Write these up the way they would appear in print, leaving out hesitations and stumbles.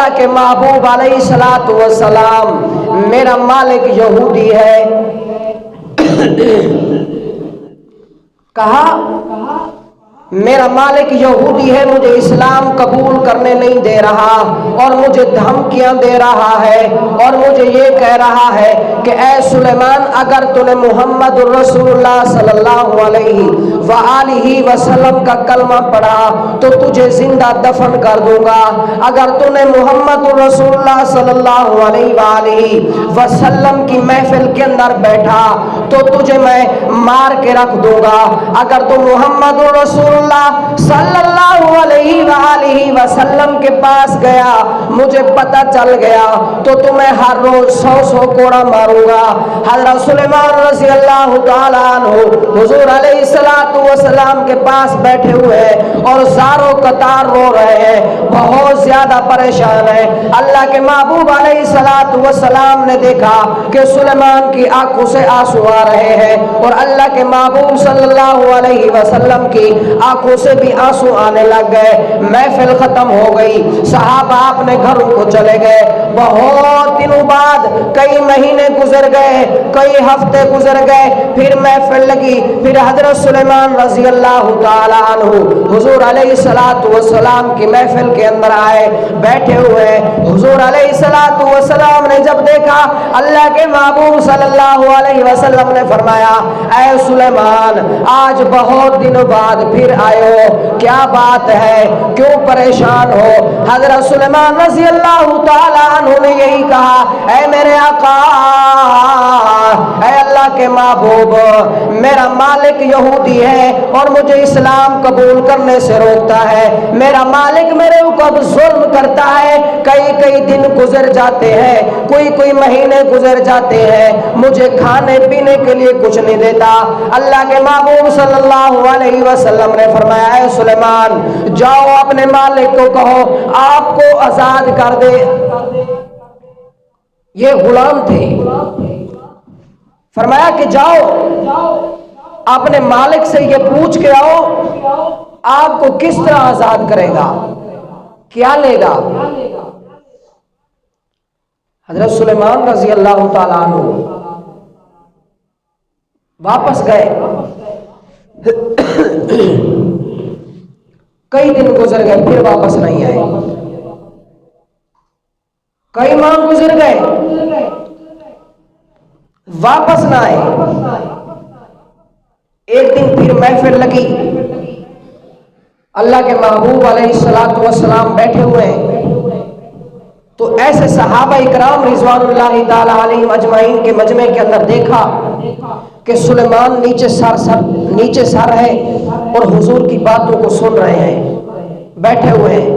اللہ کے محبوب علیہ الصلوۃ والسلام میرا مالک یہودی ہے. کہا میرا مالک یہودی ہے، مجھے اسلام قبول کرنے نہیں دے رہا اور مجھے دھمکیاں دے رہا ہے اور مجھے یہ کہہ رہا ہے کہ اے سلیمان اگر تو نے محمد الرسول اللہ صلی اللہ علیہ وآلہ وسلم کا کلمہ پڑھا تو تجھے زندہ دفن کر دوں گا، اگر تو نے محمد الرسول اللہ صلی اللہ علیہ وآلہ وسلم کی محفل کے اندر بیٹھا تو تجھے میں مار کے رکھ دوں گا، اگر تو محمد الرسول اللہ صلی اللہ علیہ وآلہ وسلم کے پاس گیا مجھے پتہ چل گیا تو تمہیں ہر روز 100 کوڑا ماروں گا. حضرت سلیمان رضی اللہ تعالیٰ عنہ حضور علیہ السلام کے پاس بیٹھے ہوئے اور زاروں قطار رو رہے ہیں، بہت زیادہ پریشان ہیں. اللہ کے محبوب علیہ السلام نے دیکھا کہ سلیمان کی آنکھوں سے آنسو آ رہے ہیں اور اللہ کے محبوب صلی اللہ علیہ وسلم کی آنکھوں سے بھی آنسو آنے لگ گئے. محفل ختم ہو گئی، صحابہ اپنے گھروں کو چلے گئے. بہت دنوں بعد کئی مہینے گزر گئے، کئی ہفتے گزر گئے، پھر محفل لگی، پھر حضرت سلیمان رضی اللہ تعالی عنہ حضور علیہ السلام کی محفل کے اندر آئے، بیٹھے ہوئے. حضور علیہ السلام نے جب دیکھا اللہ کے محبوب صلی اللہ علیہ وسلم نے فرمایا اے سلیمان آج بہت دنوں بعد پھر آئے ہو، کیا بات ہے، کیوں پریشان ہو؟ حضرت سلیمان رضی اللہ تعالی عنہ نے یہی کہا اے میرے آقا، اے اللہ کے محبوب، میرا مالک یہودی ہے اور مجھے اسلام قبول کرنے سے روکتا ہے، میرا مالک میرے اوپر ظلم کرتا ہے، کئی دن گزر جاتے ہیں، کوئی مہینے گزر جاتے ہیں، مجھے کھانے پینے کے لیے کچھ نہیں دیتا. اللہ کے محبوب صلی اللہ علیہ وسلم نے فرمایا اے سلیمان جاؤ اپنے مالک کو کہو آپ کو آزاد کر دے. یہ غلام تھے، فرمایا کہ جاؤ اپنے مالک سے یہ پوچھ کے آؤ آپ کو کس طرح آزاد کرے گا، کیا لے گا. حضرت سلیمان رضی اللہ تعالیٰ عنہ واپس گئے. کئی دن گزر گئے پھر واپس نہیں آئے، کئی ماہ گزر گئے واپس نہ آئے. ایک دن پھر محفل لگی، اللہ کے محبوب علیہ السلام بیٹھے ہوئے ہیں تو ایسے صحابہ اکرام رضوان اللہ تعالی علیہم اجمعین کے مجمع کے اندر دیکھا کہ سلیمان نیچے سر ہے اور حضور کی باتوں کو سن رہے ہیں، بیٹھے ہوئے ہیں.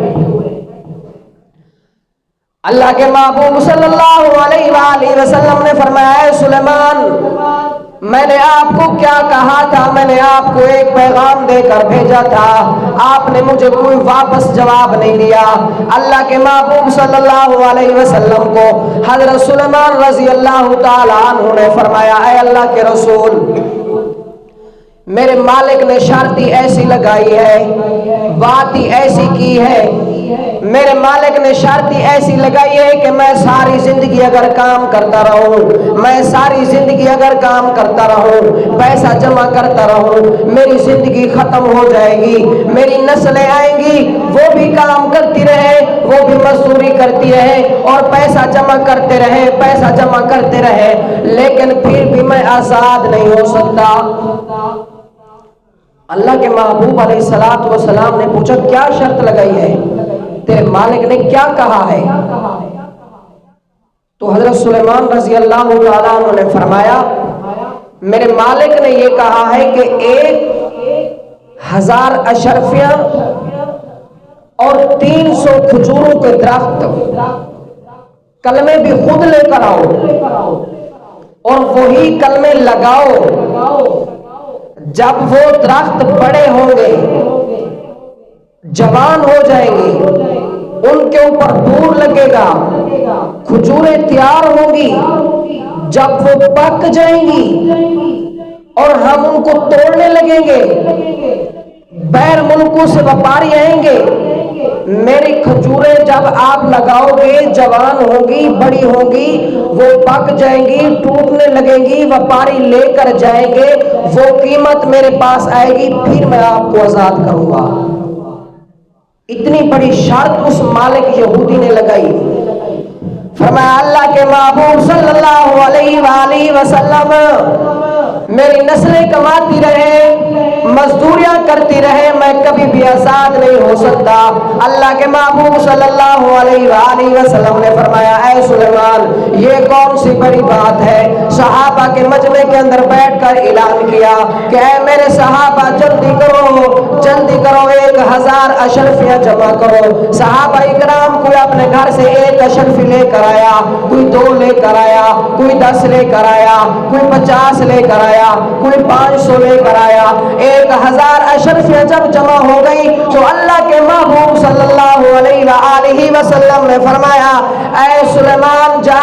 اللہ کے محبوب صلی اللہ علیہ وآلہ وسلم نے فرمایا اے سلیمان میں نے آپ کو کیا کہا تھا، میں نے آپ کو ایک پیغام دے کر بھیجا تھا، آپ نے مجھے کوئی واپس جواب نہیں دیا. اللہ کے محبوب صلی اللہ علیہ وسلم کو حضرت سلیمان رضی اللہ تعالی عنہ نے فرمایا اے اللہ کے رسول میرے مالک نے شرطی ایسی لگائی ہے، بات ہی ایسی کی ہے، میرے مالک نے شرطی ایسی لگائی ہے کہ میں ساری زندگی اگر کام کرتا رہوں، میں ساری زندگی اگر کام کرتا رہوں، پیسہ جمع کرتا رہوں، میری زندگی ختم ہو جائے گی، میری نسلیں آئیں گی وہ بھی کام کرتی رہے، وہ بھی مزدوری کرتی رہے اور پیسہ جمع کرتے رہے، پیسہ جمع کرتے رہے، لیکن پھر بھی میں آزاد نہیں ہو سکتا. اللہ کے محبوب علیہ السلام نے پوچھا کیا شرط لگائی ہے، تیرے مالک نے کیا کہا ہے؟ تو حضرت سلیمان رضی اللہ تعالیٰ عنہ نے فرمایا میرے مالک نے یہ کہا ہے کہ 1000 اشرفیاں اور 300 کھجوروں کے درخت، کلمے بھی خود لے کر آؤ اور وہی کلمے لگاؤ. جب وہ درخت بڑے ہوں گے، جوان ہو جائیں گے، ان کے اوپر دور لگے گا، کھجوریں تیار ہوں گی، جب وہ پک جائیں گی اور ہم ان کو توڑنے لگیں گے، غیر ملکوں سے وپاری آئیں گے میری کھجوریں جب آپ لگاؤ گے جوان ہوگی بڑی ہوگی وہ پک جائیں گی ٹوٹنے لگیں گی وپاری لے کر جائیں گے وہ قیمت میرے پاس آئے گی پھر میں آپ کو آزاد کروں گا۔ اتنی بڑی شرط اس مالک یہودی نے لگائی۔ فرمایا اللہ کے محبوب صلی اللہ علیہ وآلہ وسلم میری نسلیں کماتی رہے مزدوریاں کرتی رہے میں کبھی بھی آزاد نہیں ہو سکتا۔ اللہ کے محبوب صلی اللہ علیہ وآلہ وسلم نے فرمایا اے سلیمان یہ کون سی بڑی بات ہے؟ صحابہ کے مجمع کے اندر بیٹھ کر اعلان کیا کہ اے میرے صحابہ جلدی کرو 1000 اشرفیاں جمع کرو۔ صحابہ اکرام کوئی اپنے گھر سے 1 اشرفی لے کر آیا، کوئی 2 لے کر آیا، کوئی 10 لے کر آیا، کوئی 50 لے کر آیا، کوئی 500 لے کر آیا۔ 1000 اشرفیاں جب جمع ہو گئی تو اللہ کے محبوب صلی اللہ علیہ وآلہ وسلم نے فرمایا اے سلیمان جا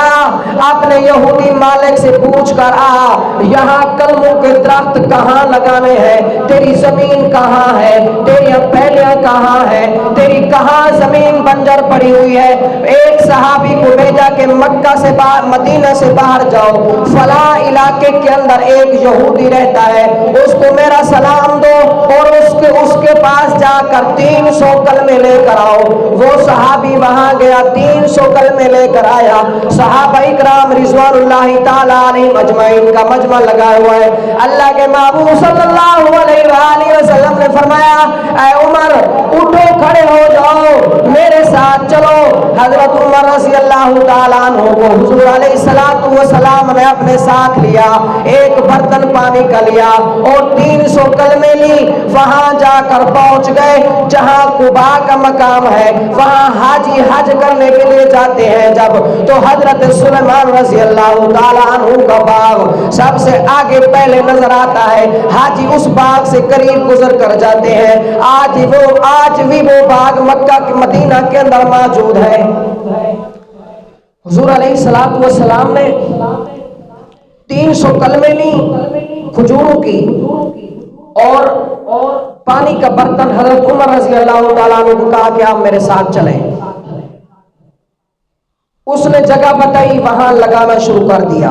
اپنے یہودی مالک سے پوچھ کر آ یہاں کلموں کے درخت کہاں لگانے ہیں، تیری زمین کہاں ہے، تیری پھیلیاں کہاں ہے، تیری کہاں زمین بنجر پڑی ہوئی ہے۔ ایک صحابی کو بھیجا کہ مکہ سے باہر مدینہ سے باہر جاؤ فلاں علاقے کے اندر ایک یہودی رہتا ہے اس کو میرا سلام دو اور اس کے پاس جا کر 300 کلمے لے کر آؤ۔ وہ صحابی وہاں گیا 300 کلمے لے کر آیا۔ صحابہ اکرام رضوان اللہ تعالی علیہ مجمعین کا مجمع لگا ہوا ہے۔ اللہ کے محبوب صلی اللہ علیہ وآلہ وسلم نے فرمایا اے عمر اٹھو کھڑے ہو جاؤ میرے ساتھ چلو۔ حضرت عمر رضی اللہ تعالیٰ عنہ کو حضور علیہ السلام نے اپنے ساتھ لیا، ایک برتن پانی کا لیا اور 300 کلمے لی۔ وہاں جا کر پہنچ گئے جہاں قباء کا مقام ہے، وہاں حاجی حج کرنے کے لیے جاتے ہیں جب تو حضرت سلیمان رضی اللہ تعالیٰ عنہ کا باغ سب سے آگے پہلے نظر آتا ہے۔ حاجی اس باغ سے قریب گزر کر جاتے ہیں۔ آج بھی وہ باغ مکہ کے مدینہ کے اندر موجود ہے۔ حضور علیہ السلام نے 300 کلمے لی کھجوروں کی اور پانی کا برتن حضرت عمر رضی اللہ تعالیٰ عنہ کو کہا کہ آپ میرے ساتھ چلیں۔ اس نے جگہ بتائی وہاں لگانا شروع کر دیا۔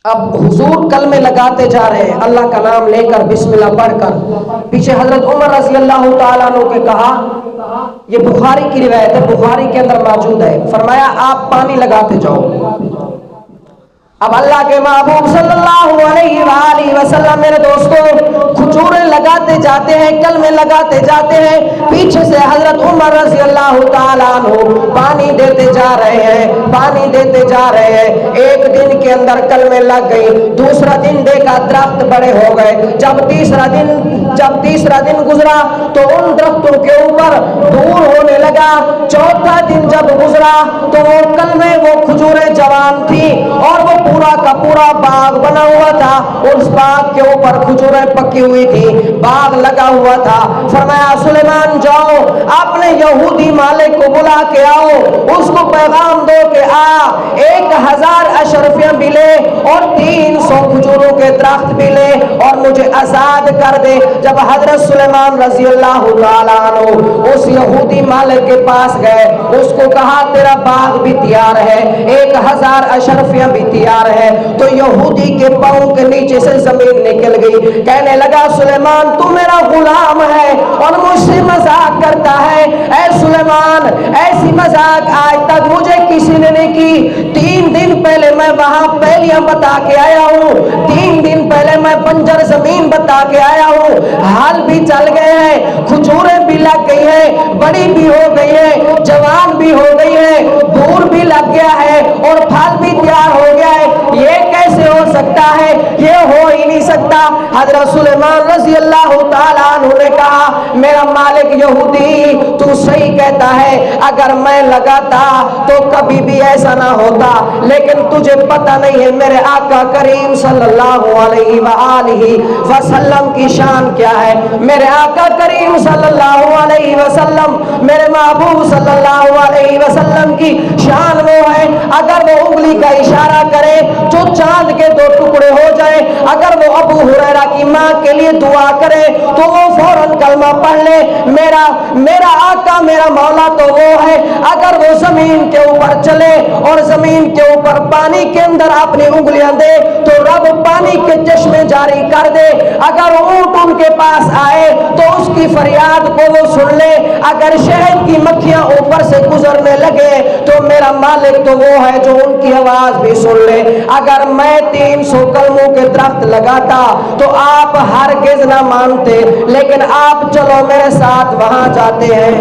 اب حضور کلمے لگاتے جا رہے ہیں اللہ کا نام لے کر بسم اللہ پڑھ کر۔ پیچھے حضرت عمر رضی اللہ تعالیٰ عنہ کے کہا یہ بخاری کی روایت ہے بخاری کے اندر موجود ہے فرمایا آپ پانی لگاتے جاؤ۔ اب اللہ کے محبوب صلی اللہ علیہ وآلہ وسلم میرے دوستوں کھجوریں لگاتے جاتے ہیں کلمے لگاتے جاتے ہیں، پیچھے سے حضرت عمر رضی اللہ تعالیٰ عنہ پانی دیتے جا رہے ہیں پانی دیتے جا رہے ہیں۔ ایک دن کے اندر کلمے لگ گئی، دوسرا دن دیکھا درخت بڑے ہو گئے، جب تیسرا دن گزرا تو ان درختوں کے اوپر دور ہونے لگا، چوتھا دن جب گزرا تو وہ کلمے وہ کھجوریں جوان تھی اور وہ پورا کا پورا باغ بنا ہوا تھا، اس باغ کے اوپر کھجوریں پکی ہوئی تھی، باغ لگا ہوا تھا۔ فرمایا سلیمان جاؤ اپنے یہودی مالک کو بلا کے آؤ، اس کو پیغام دو کہ 1000 اشرفیاں بھی لے اور 300 کھجوروں کے درخت بھی لے اور مجھے آزاد کر دے۔ جب حضرت سلیمان رضی اللہ تعالیٰ عنہ اس یہودی مالک کے پاس گئے اس کو کہا تیرا باغ بھی تیار ہے 1000 اشرفیاں بھی تیار ہے، تو یہودی کے پاؤں کے نیچے سے زمین نکل گئی، کہنے لگا سلیمان تو میرا غلام ہے اور مجھ سے مذاق کرتا ہے۔ اے سلیمان ایسی مذاق آج تک مجھے کسی نے نہیں کی۔ 3 دن پہلے میں وہاں پہلیاں بتا کے آیا ہوں، 3 دن پہلے میں بنجر زمین بتا کے آیا ہوں، حال بھی چل گئے ہیں، کھجوریں بھی لگ گئی ہیں، بڑی بھی ہو گئی ہیں، جوان بھی ہو گئی ہیں، دور بھی لگ گیا ہے اور پھل بھی تیار ہو گیا ہے، یہ کیسے ہو سکتا ہے؟ یہ ہو ہی نہیں سکتا۔ حضرت سلیمان رضی اللہ تعالیٰ عنہ نے کہا میرا مالک یہودی تو صحیح کہتا ہے، اگر میں لگاتا تو کبھی بھی ایسا نہ ہوتا، لیکن تجھے پتہ نہیں ہے میرے آقا کریم صلی اللہ علیہ وآلہ وسلم کی شان کیا ہے۔ میرے آقا کریم صلی اللہ علیہ وسلم میرے محبوب صلی اللہ علیہ وسلم کی شان وہ ہے اگر وہ انگلی کا اشارہ کرے جو چاند کے دو ٹکڑے ہو جائیں، اگر وہ ابو ہریرہ کی ماں کے لیے دعا کرے تو وہ فوراً کلمہ پڑھ لے، میرا آقا میرا مولا تو وہ ہے۔ اگر وہ زمین کے اوپر چلے اور زمین کے اوپر پانی کے اندر اپنی انگلیاں دے تو رب پانی کے چشمے جاری کر دے۔ اگر اونٹ ان کے پاس آئے تو اس کی فریاد کو وہ سن لے۔ اگر شہد کی مکھیاں اوپر سے گزرنے لگے تو میرا مالک تو وہ ہے جو ان کی آواز بھی سن لے۔ اگر میں 300 کلموں کے درخت لگاتا تو آپ ہرگز نہ مانتے، لیکن آپ چلو میرے ساتھ وہاں جاتے ہیں۔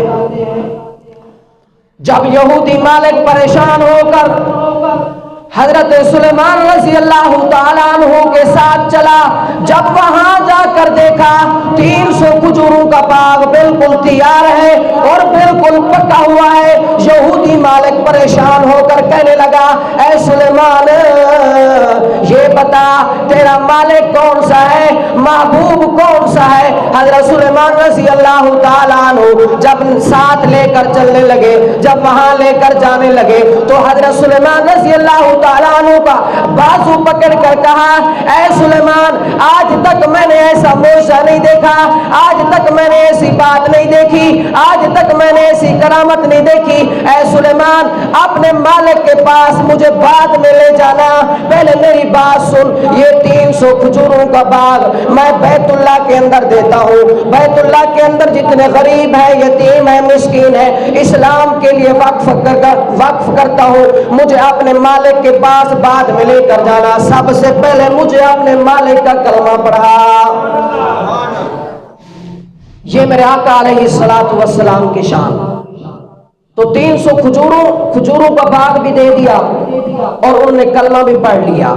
جب یہودی مالک پریشان ہو کر حضرت سلیمان رضی اللہ تعالیٰ عنہ کے ساتھ چلا، جب وہاں جا کر دیکھا 300 کھجوروں کا باغ بالکل تیار ہے اور بالکل پکا ہوا ہے، یہودی مالک پریشان ہو کر کہنے لگا، اے سلیمان یہ بتا تیرا مالک کون سا ہے، محبوب کون سا ہے؟ حضرت سلیمان رضی اللہ تعالیٰ عنہ جب ساتھ لے کر چلنے لگے، جب وہاں لے کر جانے لگے تو حضرت سلیمان رضی اللہ تعالیٰ عنہ کا بازو پکڑ کر کہا، اے سلیمان آج تک میں نے ایسا موجزہ نہیں دیکھا، آج تک میں نے ایسی بات نہیں دیکھی، آج تک میں نے ایسی کرامت نہیں دیکھی۔ اے سلیمان اپنے مالک کے پاس مجھے بعد میں لے جانا، پہلے میری بات سن، یہ 300 کھجوروں کا باغ میں بیت اللہ کے اندر دیتا ہوں، بیت اللہ کے اندر جتنے غریب ہیں، یتیم ہیں، مسکین ہیں، اسلام کے لیے وقف کرتا ہوں، مجھے اپنے مالک کے پاس بعد میں لے کر جانا، سب سے پہلے مجھے اپنے مالک کا کلمہ پڑھا۔ یہ میرے آقا علیہ السلام کی شان۔ تو 300 کھجوروں کا باغ بھی دے دیا اور انہوں نے کلمہ بھی پڑھ لیا۔